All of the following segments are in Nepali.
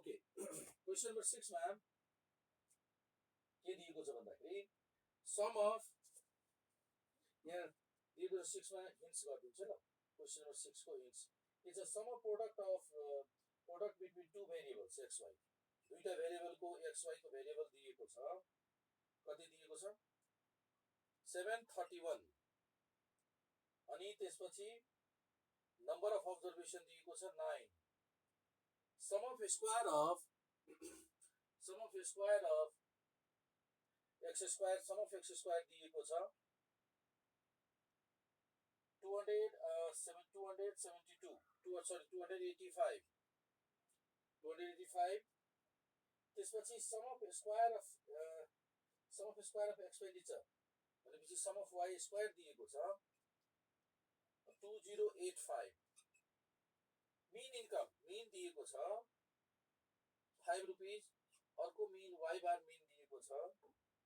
ओके क्वेसन नम्बर 6 मा के दिएको छ भन्दाखेरि सम अफ यहाँ दिएको छ 6 मा हिन्ट्स गरिदिन्छ ल क्वेसन नम्बर 6 को hints is a sum of product between two variables x y दुईटा भेरिएबलको एक्स वाई को भेरिएबल दिएको छ कति दिएको छ 731 अनि त्यसपछि नम्बर अफ अब्जर्भेसन दिएको छ 9 sum of square of x square sum of x square दिएको छ 285 त्यसपछि sum of square of expenditure भनेपछि सम अफ y स्क्वायर दिएको छ 2085 मीन इन्कम मीन दिएको छ 5 रुपीज अर्को मीन y बार मीन दिएको छ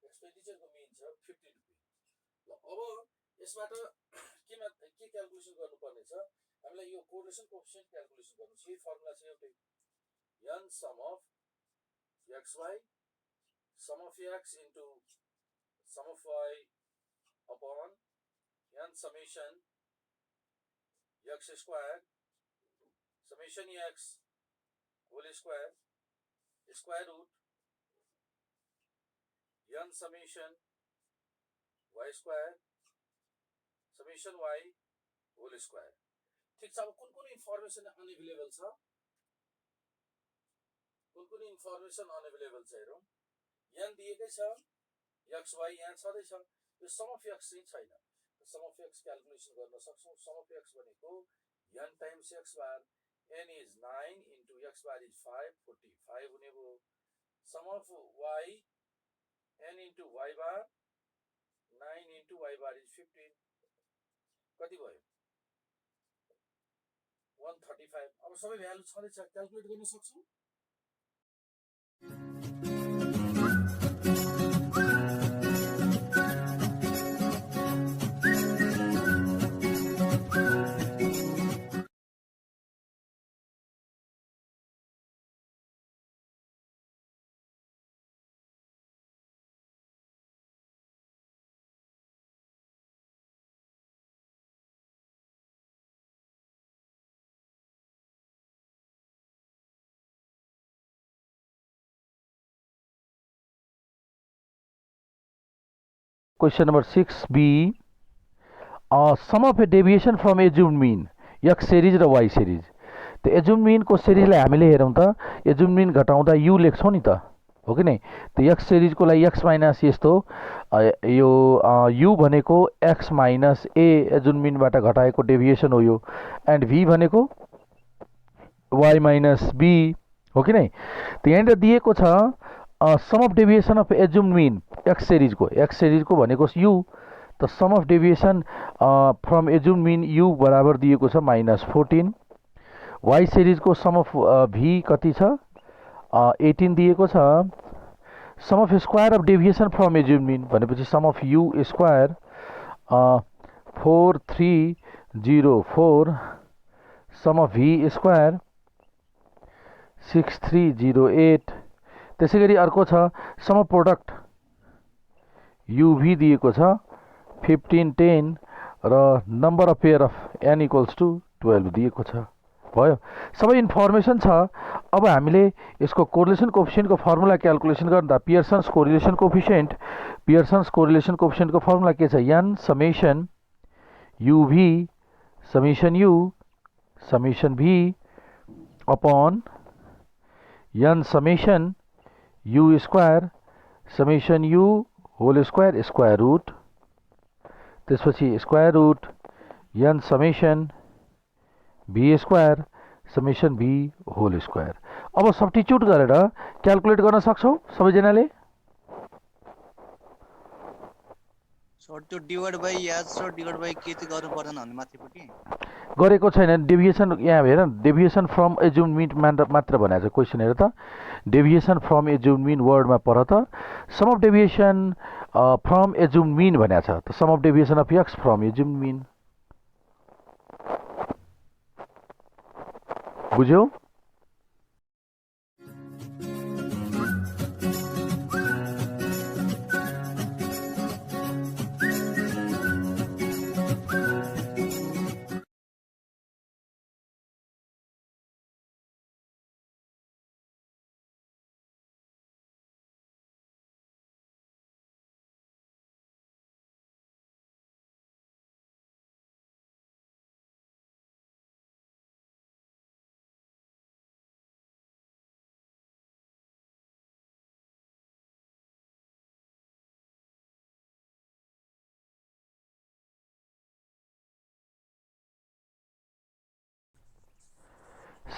एक्सपेन्डिचर को मीन छ 50 रुपीज ल अब यसबाट के क्याल्कुलेसन गर्नुपर्ने छ हामीलाई यो कोरिलेसन कोएफिसिएन्ट क्याल्कुलेसन गर्नु छ यो फर्मुला छ एउटै n sum of xy sum of x into sum of y upon n summation x square summation x whole square root n summation y square summation y whole square ठीक छ अब कुन इन्फर्मेसन अनअवेलेबल छ कुन इन्फर्मेसन अनअवेलेबल छ हेरौं n दिएकै छ xy यहाँ छदै छ यो सम अफ x चाहिँ छैन सम अफ x क्याल्कुलेसन गर्न सक्छौं सम अफ x भनेको n times x bar n is 9 into x bar is 5 45 हुने भयो sum of y n into y bar 9 into y bar is 15 कति भयो 135 अब सबै भ्यालु छदै छ क्याल्कुलेट गर्न सक्छौं Question number 6b, sum of a deviation from assumed mean x series र y series त assumed mean को सिरिजलाई हामीले हेरौं त assumed mean घटाउँदा u लेख्छौं नि त हो कि नै त x series को लागि x माइनस यस्तो यो u भनेको x minus a assumed mean बाट घटाएको डेभिएसन हो यो एन्ड v भनेको y माइनस b हो कि नै त यहाँ दिएको छ sum of deviation of assumed mean x series को भनेको u त sum of deviation from assumed mean u बराबर दिएको छ -14 y series को सम अफ v कति छ 18 दिएको छ sum of square of deviation from assumed mean भनेपछि sum of u square 4304 sum of v square 6308 त्यसैगरी अर्को छ सम अफ प्रोडक्ट uv दिएको छ 1510 र number of pair of n equals to 12 दिएको छ भयो सबै इन्फर्मेसन छ अब हामीले यसको कोरिलेसन कोएफिसिएन्ट को फर्मुला क्याल्कुलेसन गर्दा पियर्सन्स कोरिलेसन कोएफिसिएन्ट को फर्मुला के छ n summation uv summation u summation v upon n summation u square summation u whole square square root त्यसपछि square root n summation v square summation v whole square अब सब्स्टिट्युट गरेर क्याल्कुलेट गर्न सक्छौ सबैजनाले सर त्यो डिवाइड बाइ h र डिवाइड बाइ k चाहिँ गर्नु पर्दैन भन्ने माथिपट्टि गरेको छैन डेभिएसन यहाँ हेर डेभिएसन फ्रम assumed mean मात्र भनेको छ क्वेशन हेर त डेभिएसन फ्रम assumed mean वर्डमा पढ त sum of deviation from assumed mean भनेको छ त sum of deviation of x from assumed mean बुझ्यौ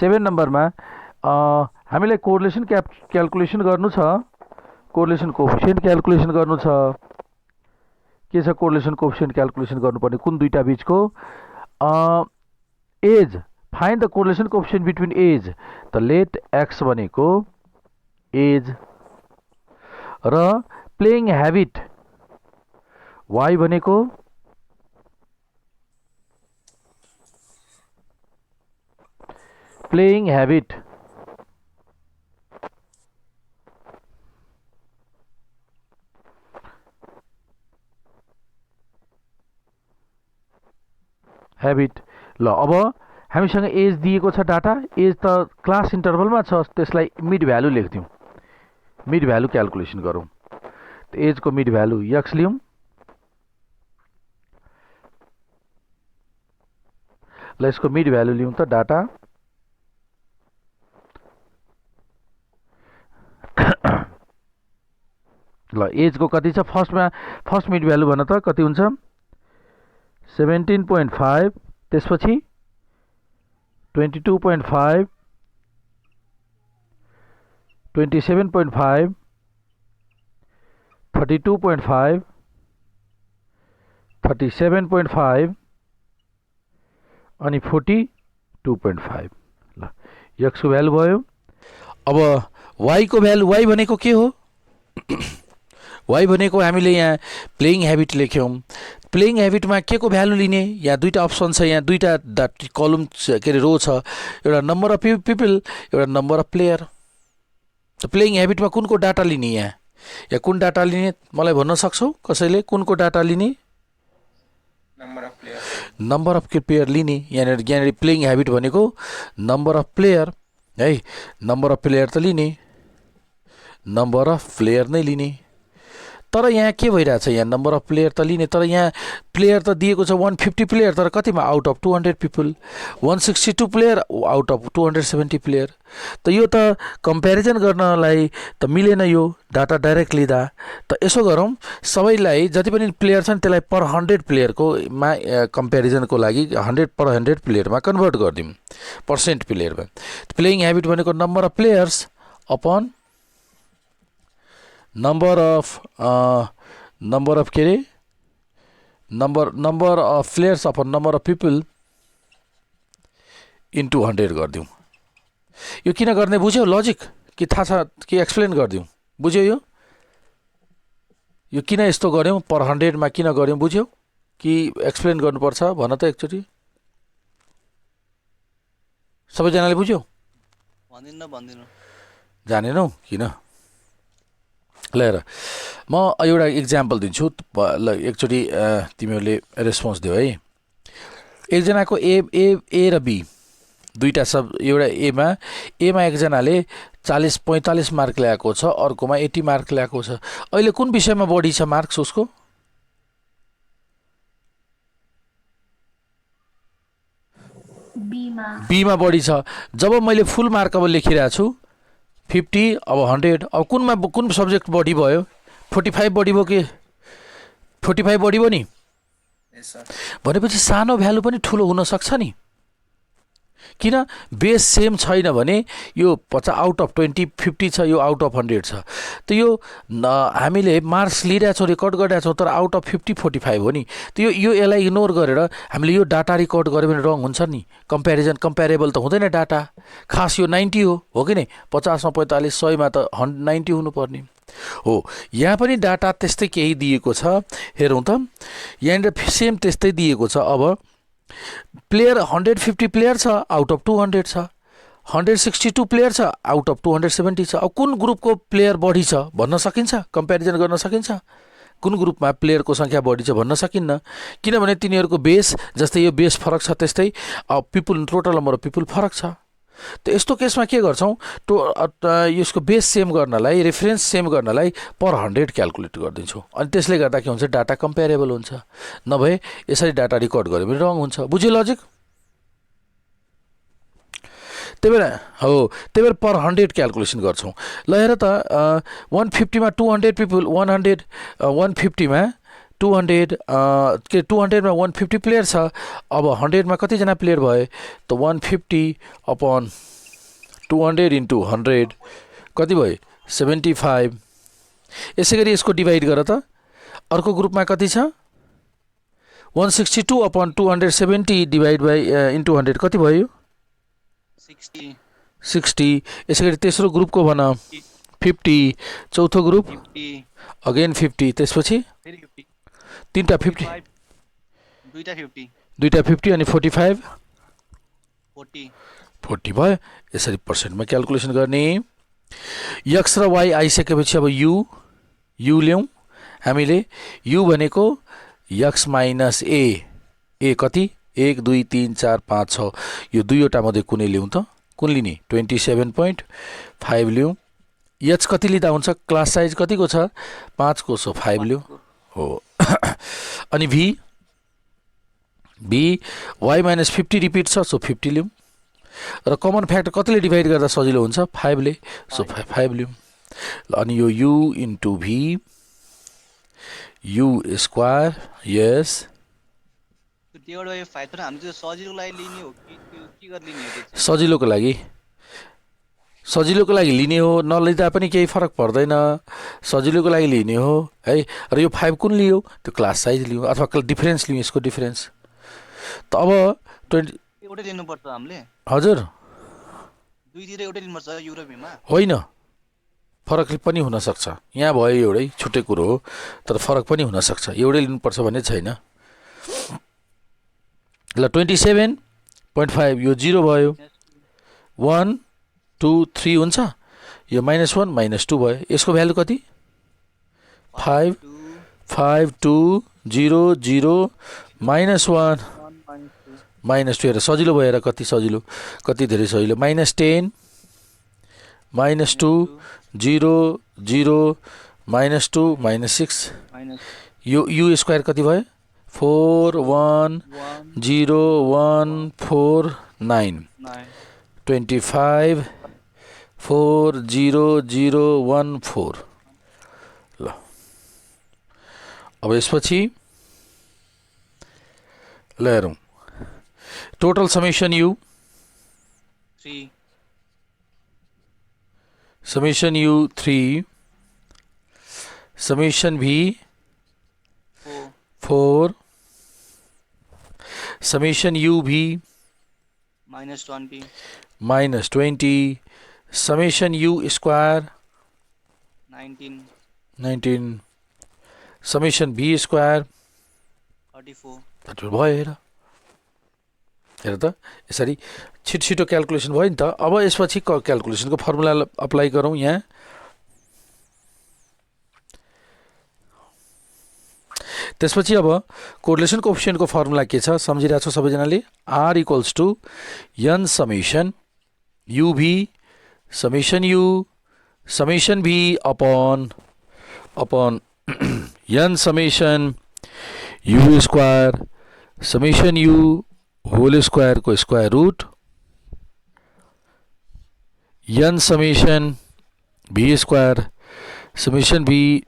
7 नम्बरमा हामीलाई कोरिलेसन क्याल्कुलेसन गर्नु छ, कोरिलेसन कोएफिसिएन्ट क्याल्कुलेसन गर्नु छ। के छ कोरिलेसन कोएफिसिएन्ट क्याल्कुलेसन गर्नुपर्ने कुन दुईटा बीचको? Age, find the correlation coefficient between age. त लेट एक्स भनेको एज र प्लेइङ ह्याबिट वाइ भनेको प्लेइङ ह्याबिट ल अब हामीसँग एज दिएको छ डाटा, एज त क्लास इन्टरभलमा छ, त्यसलाई मिड भ्यालु लेख्दिउँ, मिड भ्यालु क्याल्कुलेसन गरौँ। त एजको मिड भ्यालु एक्स लिउँ, ल यसको मिड भ्यालु लिउँ त डाटा ल एजको कति छ? फर्स्ट मिड भ्यालु भन त कति हुन्छ? 17.5, त्यसपछि 22.5, 27.5, 32.5, 37.5 अनि 42.5। ल एक्सको भ्यालु भयो। अब वाइको भ्यालु, वाइ भनेको के हो? वाइ भनेको हामीले यहाँ प्लेइङ ह्याबिट लेख्यौँ। प्लेइङ ह्याबिटमा के को भ्यालु लिने? यहाँ दुईटा अप्सन छ, यहाँ दुईटा कलम के अरे रो छ, एउटा नम्बर अफ पिपल, एउटा नम्बर अफ प्लेयर। त प्लेइङ ह्याबिटमा कुनको डाटा लिने? यहाँ कुन डाटा लिने मलाई भन्न सक्छौ कसैले? कुनको डाटा लिने? नम्बर अफ प्लेयर लिने। यहाँनिर प्लेइङ ह्याबिट भनेको नम्बर अफ प्लेयर है, नम्बर अफ प्लेयर त लिने, नम्बर अफ प्लेयर नै लिने। तर यहाँ के भइरहेछ? यहाँ नम्बर अफ प्लेयर त लिने, तर यहाँ प्लेयर त दिएको छ 150 प्लेयर, तर कतिमा? Out of 200 people. 162 player out of 270 player. त यो त कम्पेरिजन गर्नलाई त मिलेन यो डाटा डाइरेक्ट लिँदा। त यसो गरौँ, सबैलाई जति पनि प्लेयर छन् त्यसलाई पर 100 प्लेयरको मा कम्पेरिजनको लागि 100/100 प्लेयरमा कन्भर्ट गरिदिउँ, पर्सेन्ट प्लेयरमा। प्लेइङ ह्याबिट भनेको number of players upon number of के अरे number of players upon number of people into 100 गरिदिउँ। यो किन गर्ने बुझ्यौ लजिक? कि थाहा छ कि एक्सप्लेन गरिदिउँ? बुझ्यौ यो किन यस्तो गऱ्यौँ? पर 100मा किन गऱ्यौँ बुझ्यौ कि एक्सप्लेन गर्नुपर्छ? भन त एकचोटि, सबैजनाले बुझ्यौ? भन्दिनँ जानेनौ किन? ल हेर, म एउटा इक्जाम्पल दिन्छु, ल एकचोटि तिमीहरूले रेस्पोन्स दियो है। एकजनाको ए र बी दुईटा सब, एउटा एमा एकजनाले 45 मार्क ल्याएको छ, अर्कोमा 80 मार्क ल्याएको छ। अहिले कुन विषयमा बढी छ मार्क्स उसको? बीमा बढी छ। जब मैले फुल मार्क अब लेखिरहेको छु 50, अब 100, अब कुन सब्जेक्ट बढी भयो? 45 बढी भयो कि 45 बढी भयो नि? भनेपछि सानो भ्यालु पनि ठुलो हुन सक्छ नि। किन? बेस सेम छैन भने यो 50 आउट अफ 20 50 छ, यो आउट अफ 100 छ। त यो हामीले मार्क्स लिइरहेछौँ, रेकर्ड गरिरहेछौँ, तर आउट अफ 50 45 हो नि। त यो यसलाई इग्नोर गरेर हामीले यो डाटा रेकर्ड गऱ्यो भने रङ हुन्छ नि। कम्पेरेबल त हुँदैन डाटा। खास यो 90 हो कि नै? 50 मा 45, 100 मा त 90 हुनुपर्ने हो। यहाँ पनि डाटा त्यस्तै केही दिएको छ, हेरौँ त। यहाँनिर सेम त्यस्तै दिएको छ। अब प्लेयर 150 प्लेयर छ, आउट अफ 200 छ। 162 प्लेयर छ, आउट अफ 270 छ। अब कुन ग्रुपको प्लेयर बढी छ भन्न सकिन्छ? कम्पेरिजन गर्न सकिन्छ? कुन ग्रुपमा प्लेयरको सङ्ख्या बढी छ भन्न सकिन्न, किनभने तिनीहरूको बेस, जस्तै यो बेस फरक छ, त्यस्तै people total number of people फरक छ। त यस्तो केसमा के गर्छौँ? यसको बेस सेम गर्नलाई, रेफरेन्स सेम गर्नलाई पर 100 क्याल्कुलेट गरिदिन्छौँ। अनि त्यसले गर्दा के हुन्छ? डाटा कम्पेरेबल हुन्छ। नभए यसरी डाटा रेकर्ड गऱ्यो भने रङ हुन्छ। बुझ्यो लजिक? त्यही भएर पर 100 क्याल्कुलेसन गर्छौँ। ल हेर त, 150 मा 200 पिपुल, 150 मा 200 के 200 मा 150 प्लेयर छ। अब 100 मा कतिजना प्लेयर भए? त 150 अपन 200 into 100 कति भयो 75। यसै गरी यसको डिभाइड गर त। अर्को ग्रुपमा कति छ 162 upon 270 डिभाइड बाई इन्टु 100 कति भयो 60। यसै गरी तेस्रो ग्रुपको भन 50। चौथो ग्रुप 50 अगेन 50। त्यसपछि फेरि 50 तीनटा 50 दुईटा 50 अनि 45 40 भयो। यसरी पर्सेन्टमा क्याल्कुलेसन गर्ने। एक्स र वाई आइसकेपछि अब यु ल्याउँ हामीले। यु भनेको एक्स माइनस ए कति 1 2 3 4 5 6 यो दुईवटा मध्ये कुनै ल्याउँ त। कुन लिने 27.5 ल्याउँ। एच कति लिँदा हुन्छ क्लास साइज कतिको छ 5 को सो 5 ल्याउँ हो। अनि भी वाई माइनस 50 रिपिट छ सो 50 ल्याउँ। र कमन फ्याक्टर कतिले डिभाइड गर्दा सजिलो हुन्छ 5 ले सो 5 ल्याउँ। अनि यो u into v u square यस डिवाइड बाइ 5 तर हामी त्यो सजिलोको लागि लिने हो कि त्यो के गरेर लिने हो त्यो सजिलोको लागि लिने हो नलिँदा पनि केही फरक पर्दैन। सजिलोको लागि लिने हो है। र यो 5 कुन लियो त्यो क्लास साइज लियो अथवा डिफरेन्स लियो यसको डिफरेन्स। त अब 20 एउटै लिनुपर्छ हामीले हजुर दुईतिर एउटै लिनुपर्छ यु र भीमा होइन फरक पनि हुन सक्छ। यहाँ भयो एउटै छुट्टै कुरो हो तर फरक पनि हुन सक्छ। एउटै लिनुपर्छ भन्ने छैन। ल 27.5 यो 0 भयो 1 2 3 हुन्छ यो -1 -2 भयो। यसको भ्यालु कति 5 5 2 0 0 -1 -2 हेर सजिलो भएर कति सजिलो कति धेरै सजिलो -10 -2 0 0 -2 -6 यो यु स्क्वायर कति भयो 4 1 0 1 4 9 25 4 0 0 1 4। ल अब यसपछि ल हेरौँ total summation u 3 summation u 3 summation v 4 summation u v -20 summation u square 19 summation v square 34 भयो। हेर त यसरी छिटो क्याल्कुलेसन भयो नि त। अब यसपछि क्याल्कुलेसनको फर्मुला अप्लाई गरौँ। यहाँ त्यसपछि अब कोरिलेसन कोएफिसिएन्टको फर्मुला के छ सम्झिरहेको छ सबैजनाले R equals to n summation u v summation u summation v upon n summation u square summation u whole square को square root n summation v square summation v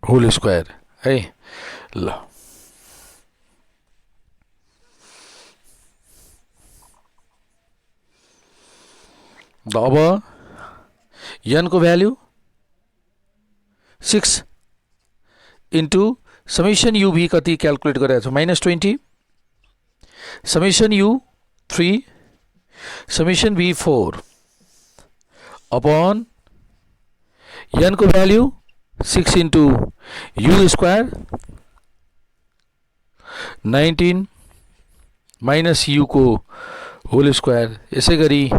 whole square है। ल अब n को value 6 into summation u v कति क्याल्कुलेट गरेको छ -20 summation u 3 summation v 4 upon n को value 6 into u square 19 minus u को होल स्क्वायर यसै गरी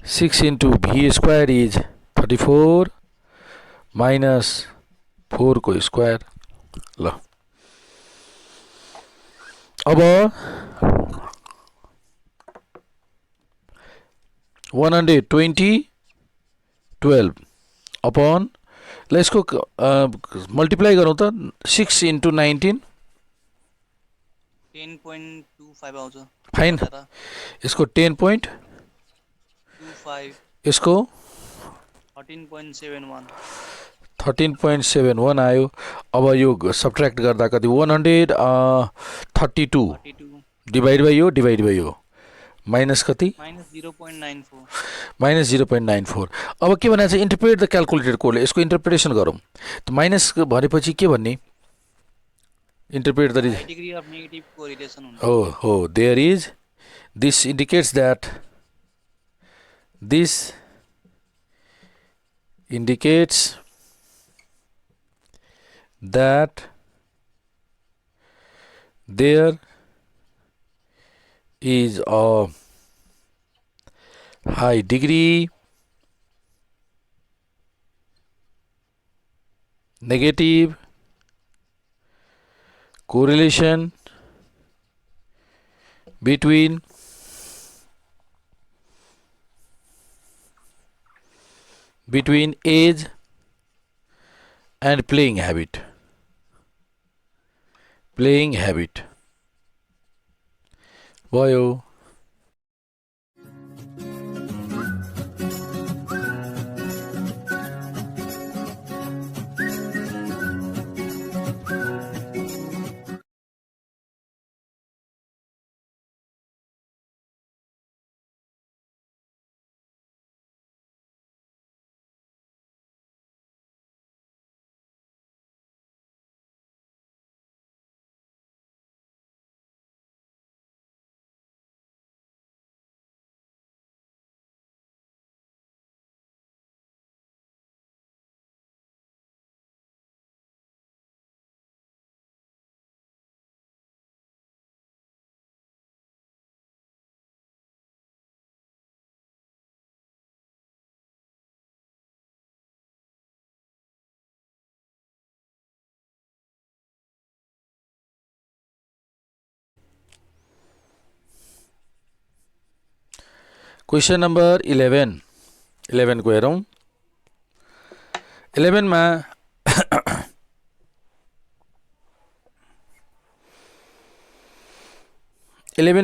6 into v square is 34 minus 4 को स्क्वायर। ल अब 120 अपॉन ल इसको मल्टिप्लाई गरौँ त 6 इन्टु 19 10.25 आउँछ फाइन इसको 10.25 इसको 13.71 आयो। अब यो सब्ट्र्याक्ट गर्दा कति 132 डिवाइड बाई यो माइनस कति -0.94 -0.94। अब के भनेको छ इन्टरप्रेट द क्यालकुलेटेड कोडले यसको इन्टरप्रिटेसन गरौँ। त माइनस भनेपछि के भन्ने interpret the high degree of negative correlation हुन्छ हो there is this indicates that this indicates that there is a high degree negative correlation between age and playing habit. भयो। क्वेसन नम्बर 11 को हेरौँ। 11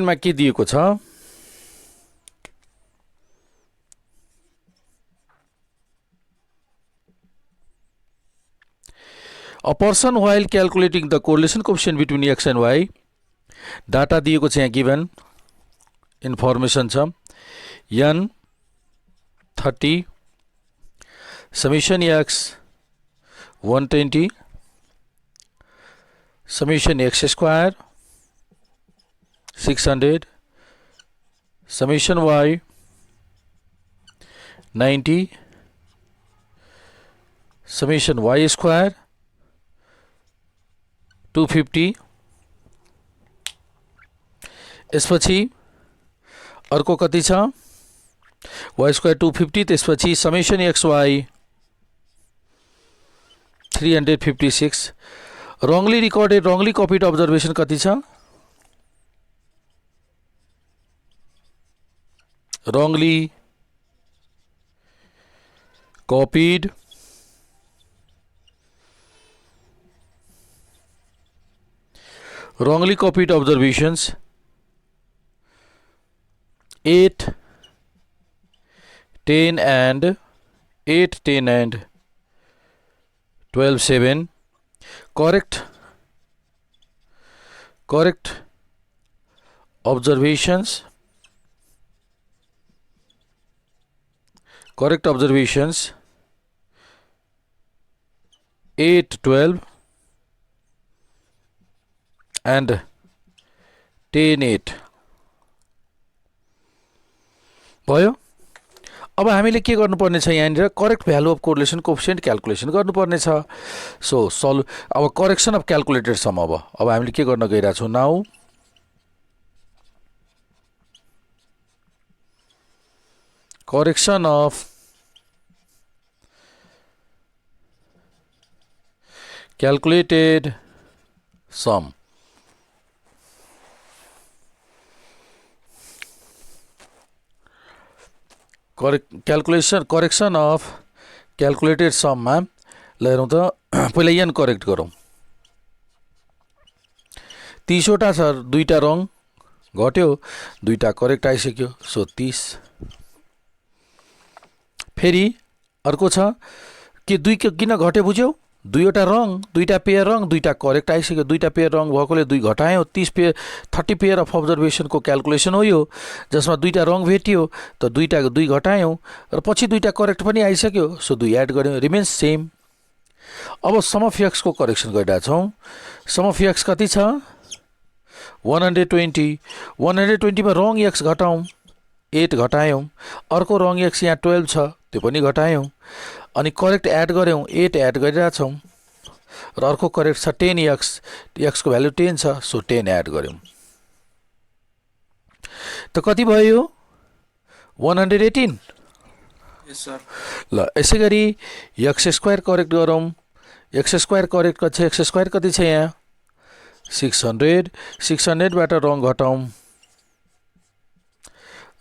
मा के दिएको छ A person while calculating the correlation coefficient between x and y data दिएको छ यहाँ गिभन इन्फर्मेसन छ n 30 summation x 120 summation x square 600 summation y 90 summation y square 250 यसपछि अर्को कति छ y square 250 त्यसपछि summation xy 356 wrongly recorded wrongly copied observation कति छ wrongly copied observations 8 10 and 12 7 correct observations 8 12 and 10 8 भयो। अब हामीले के गर्नुपर्ने छ यहाँनिर correct value of correlation coefficient calculation गर्नुपर्ने छ। सो अब करेक्सन अफ क्याल्कुलेटेड सम अब हामीले के गर्न गइरहेको छौँ now correction of calculated sum correction of calculated सममा ल हेरौँ त पहिला एन करेक्ट गरौँ 30 वटा छ 2टा रङ घट्यो 2टा करेक्ट आइसक्यो सो 30 फेरि अर्को छ के 2 किन घट्यो बुझ्यौ दुईवटा रङ दुईटा पेयर रङ दुईटा करेक्ट आइसक्यो दुईटा पेयर रङ भएकोले 2 घटायौँ 30 पेयर अफ अब्जर्भेसनको क्यालकुलेसन हो यो जसमा दुईटा रङ भेटियो त 2 घटायौँ र पछि दुईटा करेक्ट पनि आइसक्यो सो 2 एड गर्यौँ रिमेन्स सेम। अब सम अफ एक्स को करेक्सन गरिरहेको छौँ। सम अफ एक्स कति छ 120 120 मा रङ एक्स घटाउँ 8 घटायौँ अर्को रङ एक्स यहाँ 12 छ त्यो पनि घटायौँ अनि करेक्ट एड गर्यौँ 8 एड गरिरहेछौँ र अर्को करेक्ट छ 10 एक्स को भ्यालु 10 छ सो 10 एड गर्यौँ त कति भयो 118। यस सर। ल यसै गरी एक्स स्क्वायर करेक्ट गरौँ। एक्स स्क्वायर करेक्ट छ एक्स स्क्वायर कति छ यहाँ 600 बाट रङ घटाउँ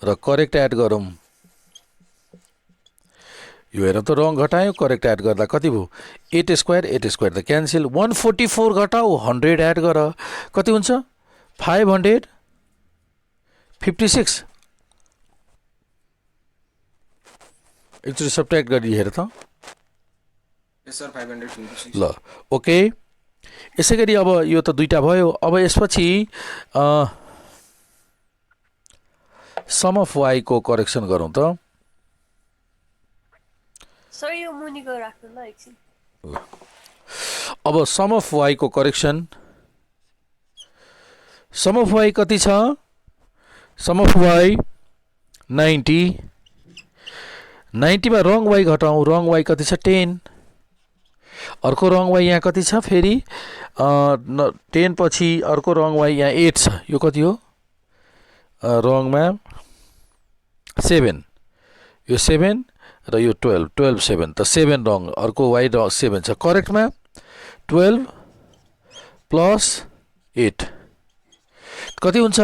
र करेक्ट एड गरौँ। यो हेर त रङ घटायो करेक्ट एड गर्दा कति भयो 8 स्क्वायर त क्यान्सल 144 घटाऊ 100 एड गर कति हुन्छ 556 एकचोटि सब्ट्र्याक्ट गरी हेर त। यस सर 556। ल ओके यसै गरी अब यो त दुईटा भयो। अब यसपछि सम अफ वाई को करेक्सन गरौँ त। सर यो मुनिको राख्नु ल एकछिन। अब सम अफ वाई को करेक्सन सम अफ वाई कति छ सम अफ वाई 90 मा रङ वाई घटाउँ रङ वाई कति छ 10 अर्को रङ वाई यहाँ कति छ फेरि 10 पछि अर्को रङ वाई यहाँ 8 छ यो कति हो रङमा 7 यो 7 र यो 12 7 त 7 रङ अर्को वाई र 7 छ करेक्टमा 12 प्लस 8 कति हुन्छ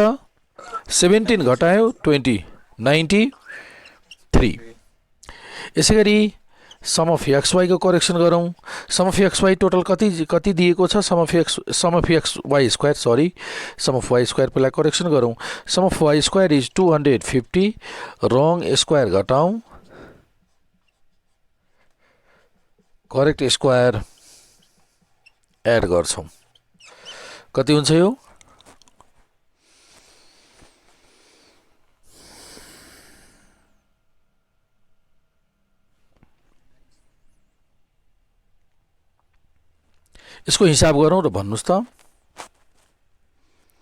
17 घटायो 20 93। यसै गरी सम अफ एक्स वाई को करेक्सन गरौँ। Sum of x y total कति दिएको छ sum of x y square sorry sum of y square पहिला करेक्सन गरौँ। Sum of y square is 250 wrong square घटाउँ करेक्ट स्क्वायर एड गर्छौँ कति हुन्छ यो यसको हिसाब गरौँ र भन्नुस् त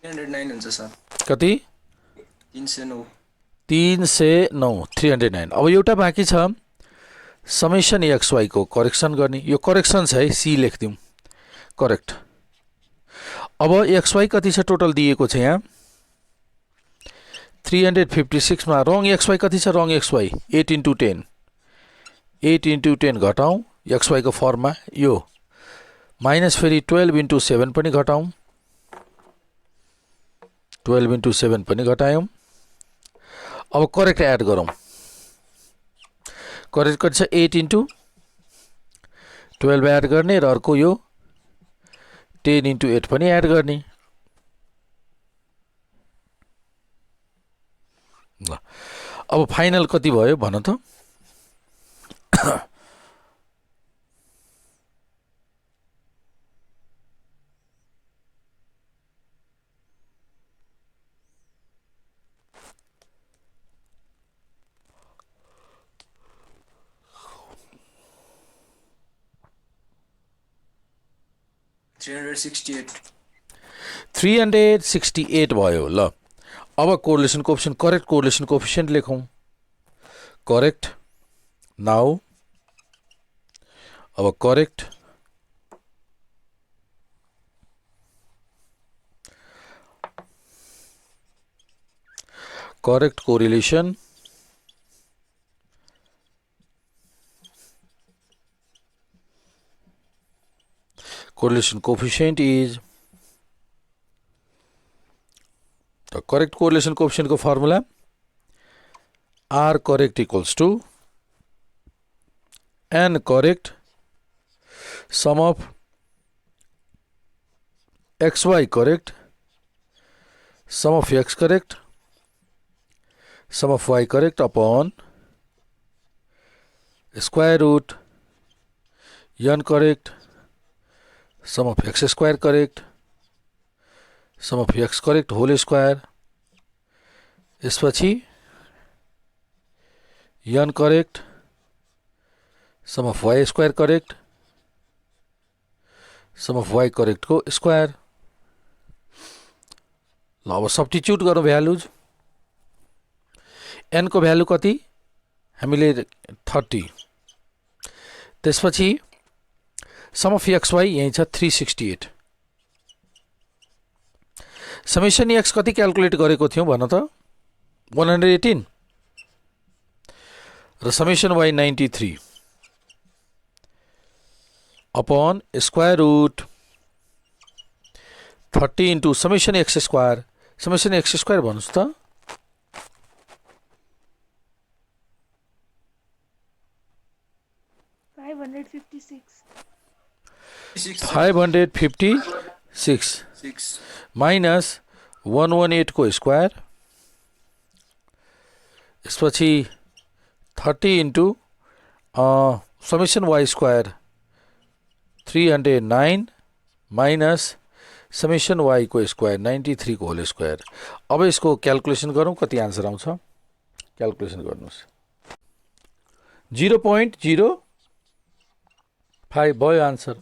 309 हुन्छ सर। कति 309 309 अब एउटा बाँकी छ समेसन एक्स वाई को करेक्सन गर्ने यो करेक्सन छ है सी लेखिदिउँ करेक्ट। अब एक्स वाई कति छ टोटल दिएको छ यहाँ 356 मा रङ एक्स वाई कति छ रङ एक्स वाई 8 into 10 घटाउँ एक्स वाई को फर्ममा यो माइनस फेरि 12 into 7 पनि घटाउँ 12 into 7 पनि घटायौँ। अब करेक्ट एड गरौँ करेक्ट कति छ 8 into 12 एड गर्ने र अर्को यो 10 into 8 पनि एड गर्ने। ल अब फाइनल कति भयो भन त 368 भयो। ल अब correlation coefficient correct correlation coefficient लेखौँ करेक्ट नाउ अब correct correlation correlation coefficient is the correct correlation coefficient को formula R correct equals to N correct sum of XY correct sum of X correct sum of Y correct upon square root N correct sum of x square correct, sum of x correct whole square, यसपछि n correct, sum of y square correct, sum of y correct को स्क्वायर। ल अब सब्स्टिट्युट गरौँ भ्यालुज। n को भ्यालु कति हामीले 30, त्यसपछि सम अफ एक्स वाई यही छ 368। समेसन एक्स कति क्याल्कुलेट गरेको थियौँ भन त 118 र summation Y 93 upon square root 30 into summation X square. Summation X square भन्नुस् त 556 6 माइनस 118 को स्क्वायर, यसपछि 30 into summation Y square 309 minus summation Y को स्क्वायर 93 को होल स्क्वायर। अब इसको क्याल्कुलेसन गरौँ कति आन्सर आउँछ, क्याल्कुलेसन गर्नुस्। 0.05 भयो आन्सर।